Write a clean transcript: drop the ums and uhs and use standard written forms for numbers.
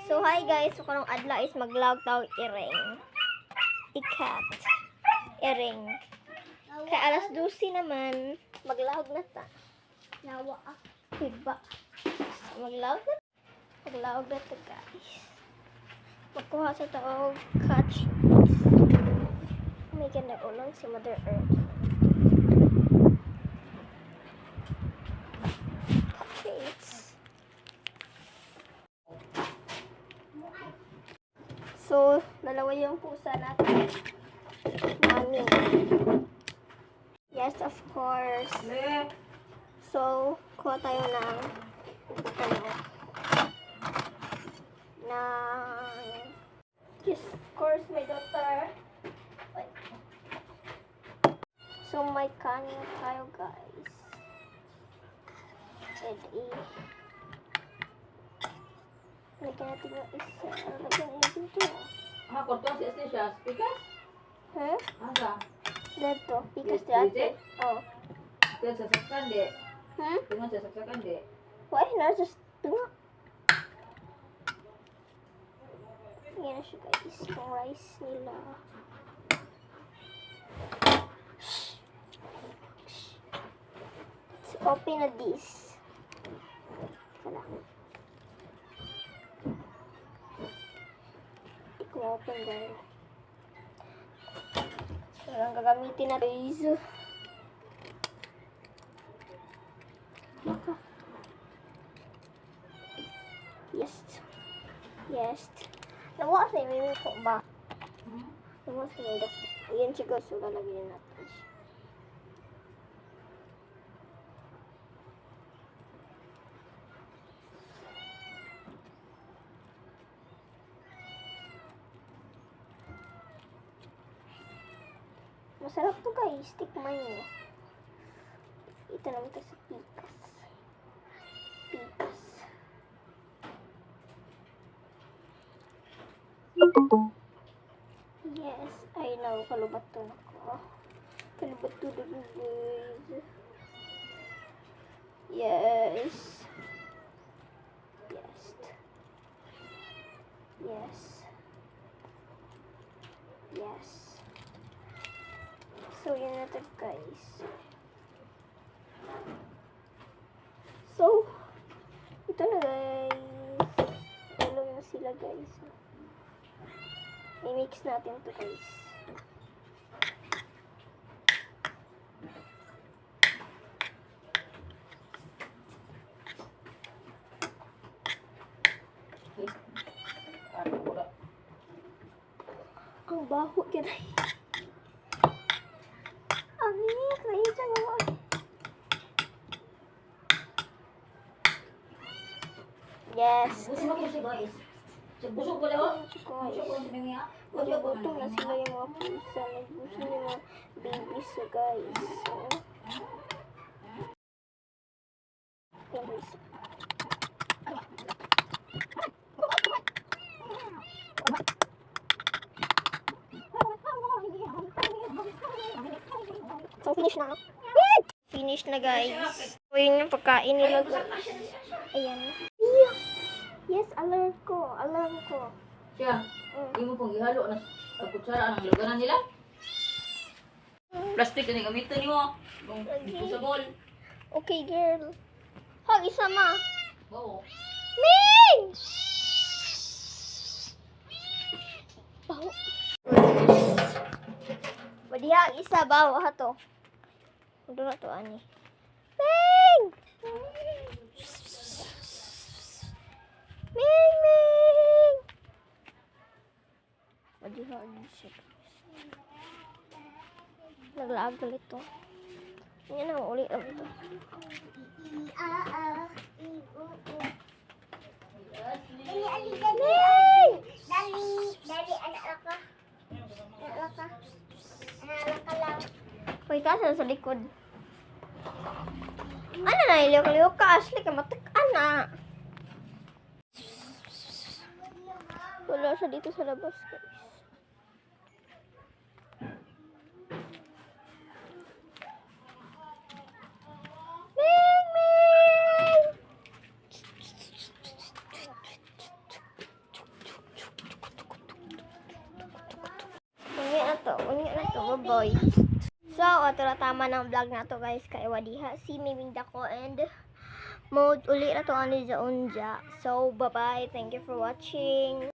So hi guys, so karong adlaw is maglawag taw iring. Ikat. Iring. Kay alas 12 naman, maglawag na ta. Nawa ah. Diba? So, maglawag na. Maglawag na ta guys. Magkuha sa tao catch. May ganda ulang si Mother Earth. So, dalawa yung pusa natin. Mami. Yes, of course. So, kuha tayo ng yes, of course, my daughter. So, may kanya tayo, guys. Lagyan natin yung isa. Lagyan natin ito. Korto siya. Pikas? Huh? Asa? Dito. Pikas dito. Oh. Kaya sasaksan di. Hmm? Tungan sasaksan di. Why? Nasa tunga. Yan na siya guys. Yung rice nila. Let's open na this. Wala. Hindi ko open guys. Parang gagamitin na guys. Yes. Yes. Nawa sa may ko ba? Nawa sa may dako. Ayan siya guys. So, lalagyan natin siya. Masarap to guys. Tikman nyo. Ito naman ito sa pikas. Pikas. Yes. Ay no. Kalubat to na ko. Kalubat to na guys. Yes. Yes. Yes. Yes. So, yun na ito guys. So, ito na guys. Hello na sila guys. I-mix natin ito guys. Ang baho kita. Amik, kaya siya mo. Yes. Busog ako siya guys. Busog ko daw. Guys. Nagugutom na sila yung mga pusa. Nagugutom yung mga babies so guys. So, so finish na. Finish na guys. So yun yung pagkain nila guys. Ayan. Yes, alarm ko. Alarm ko. Siya. Hindi mo pong ihalo na ang kutsara ang laganan nila. Plastic na gamitin niyo. Dito sa bowl. Okay, girl. Hag isa ma. Oo. Ming! Baho. Badiha isa bawo ha to. Udo na to ani. Ming! Ming Ming! Badiha isa. Naglaag ulit to. Yan na ulit lang ito. Uy, kasi sa likod. Ano na, iliyok-liyok ka, Ashley, kamatik-an na. Wala siya dito sa labas, guys. Ming! Ming! to. Bye. So, ato na tama ng vlog na to guys. Kay wadiha si Miming Dako and mode uli na to ani sa unja. So, bye-bye. Thank you for watching.